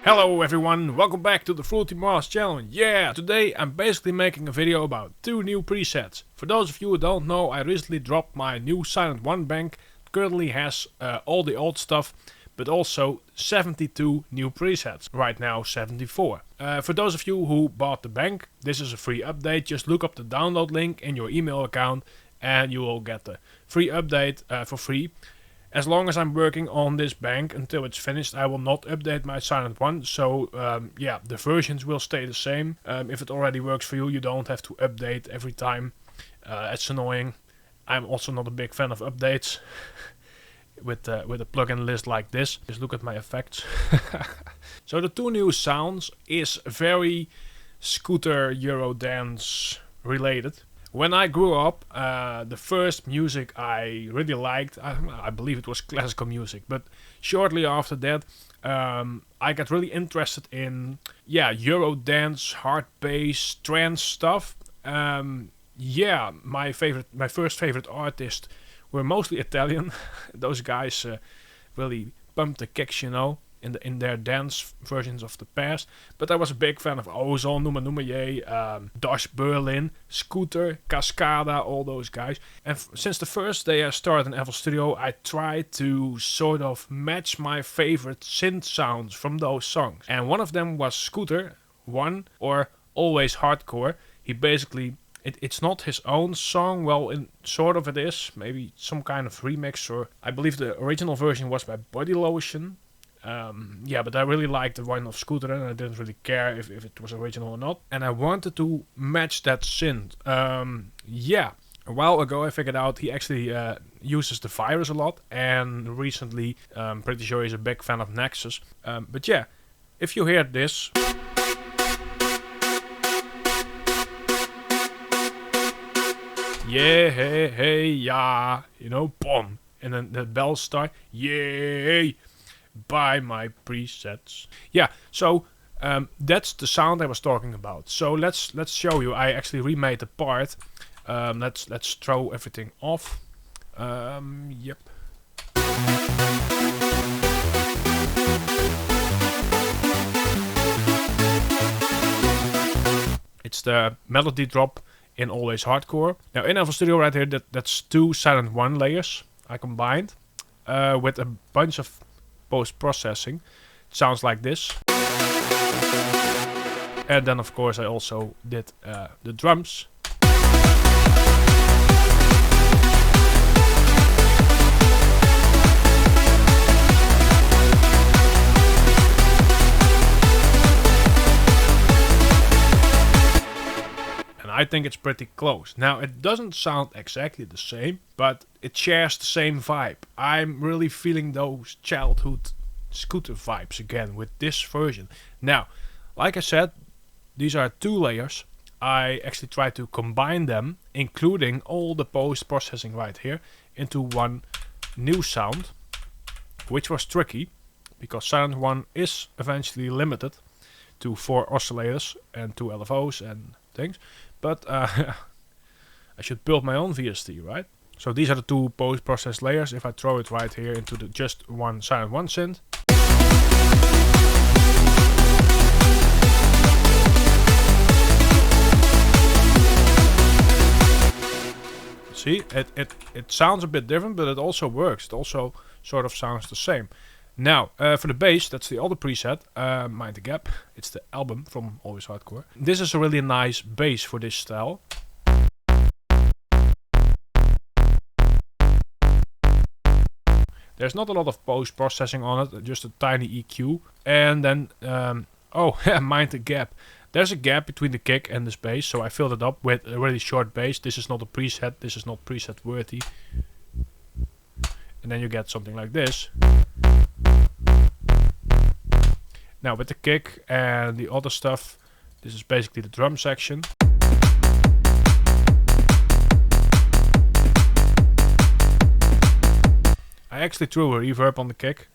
Hello everyone, welcome back to the Fruitymasterz channel. Yeah, today I'm basically making a video about two new presets. For those of you who don't know, I recently dropped my new Sylenth1 bank. It currently has all the old stuff, but also 72 new presets. Right now 74. For those of you who bought the bank, this is a free update. Just look up the download link in your email account and you will get the free update for free. As long as I'm working on this bank until it's finished, I will not update my Sylenth1. So yeah, the versions will stay the same. If it already works for you, you don't have to update every time. It's annoying. I'm also not a big fan of updates with a plugin list like this. Just look at my effects. So the two new sounds is very scooter Eurodance related. When I grew up, the first music I really liked, I believe it was classical music, but shortly after that, I got really interested in, Eurodance, hard bass, trance stuff. Yeah, my first favorite artists were mostly Italian. Those guys really pumped the kicks, you know, in their dance versions of the past. But I was a big fan of Ozone, Numa Ye, Dash Berlin, Scooter, Cascada, all those guys. And since the first day I started in FL Studio, I tried to sort of match my favorite synth sounds from those songs. And one of them was Scooter1, or Always Hardcore. He basically, it's not his own song, well, sort of it is, maybe some kind of remix, or I believe the original version was by Body Lotion. Yeah, but I really liked the one of Scooter and I didn't really care if it was original or not. And I wanted to match that synth. Yeah, a while ago I figured out he actually uses the virus a lot. And recently, pretty sure he's a big fan of Nexus. But yeah, if you hear this... Yeah, hey, yeah, you know, boom. And then the bells start, yay! Buy my presets. Yeah, so that's the sound I was talking about. So let's show you. I actually remade the part. Let's throw everything off. Yep. It's the melody drop in Always Hardcore. Now in FL Studio right here, that's two Sylenth1 layers I combined with a bunch of post-processing. It sounds like this. And then of course I also did the drums. And I think it's pretty close. Now it doesn't sound exactly the same, but it shares the same vibe. I'm really feeling those childhood Scooter vibes again with this version. Now, like I said, these are two layers. I actually tried to combine them, including all the post-processing right here, into one new sound, which was tricky, because Sylenth1 is eventually limited to 4 oscillators and 2 LFOs and things. But I should build my own VST, right? So these are the two post-processed layers. If I throw it right here into the just one Sylenth1 synth. See, it sounds a bit different, but it also works. It also sort of sounds the same. Now, for the bass, that's the other preset, Mind the Gap. It's the album from Always Hardcore. This is a really nice bass for this style. There's not a lot of post-processing on it, just a tiny EQ. And then, oh, Mind the Gap. There's a gap between the kick and this bass, so I filled it up with a really short bass. This is not a preset, this is not preset worthy. And then you get something like this. Now with the kick and the other stuff, this is basically the drum section. I actually threw a reverb on the kick.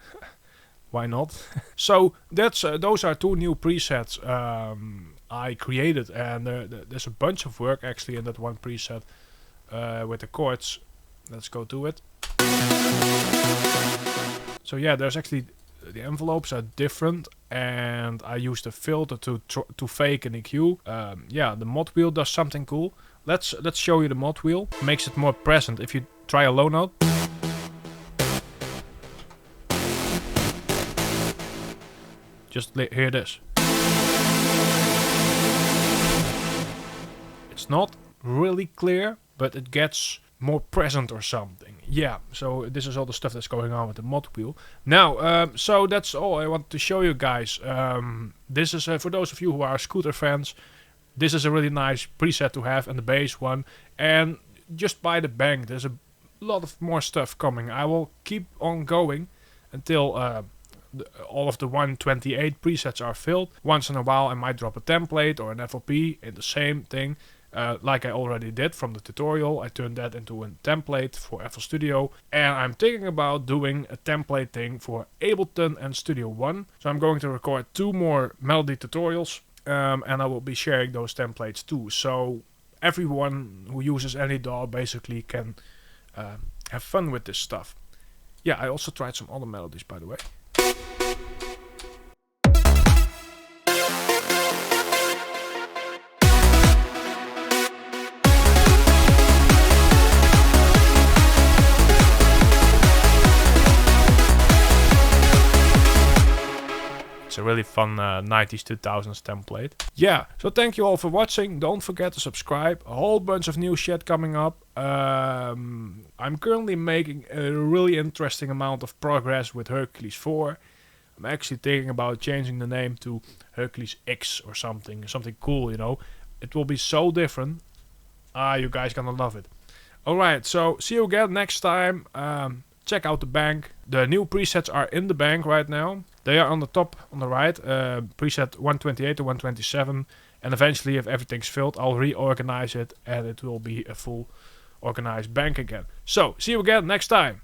Why not? So that's those are two new presets I created, and there's a bunch of work actually in that one preset with the chords. Let's go to it. So yeah, there's actually the envelopes are different. and I used a filter to fake an EQ. Yeah, the mod wheel does something cool. Let's show you the mod wheel. Makes it more present. If you try a low note, just hear this. It's not really clear, but it gets more present or something. Yeah, so this is all the stuff that's going on with the mod wheel. Now, so that's all I want to show you guys. This is, for those of you who are scooter fans, this is a really nice preset to have, and the bass one. And just buy the bank. There's a lot of more stuff coming. I will keep on going until all of the 128 presets are filled. Once in a while I might drop a template or an FOP in the same thing. Like I already did from the tutorial. I turned that into a template for FL Studio, and I'm thinking about doing a template thing for Ableton and Studio One. So I'm going to record 2 more melody tutorials, and I will be sharing those templates too. So everyone who uses any DAW basically can have fun with this stuff. Yeah, I also tried some other melodies, by the way. It's a really fun 90s 2000s template. Yeah, so thank you all for watching. Don't forget to subscribe. A whole bunch of new shit coming up. I'm currently making a really interesting amount of progress with Hercules 4. I'm actually thinking about changing the name to Hercules X or something cool, you know. It will be so different. You guys gonna love it. Alright, so see you again next time. Check out the bank. The new presets are in the bank right now. They are on the top on the right, preset 128 to 127, and eventually if everything's filled I'll reorganize it and it will be a full organized bank again. So, see you again next time.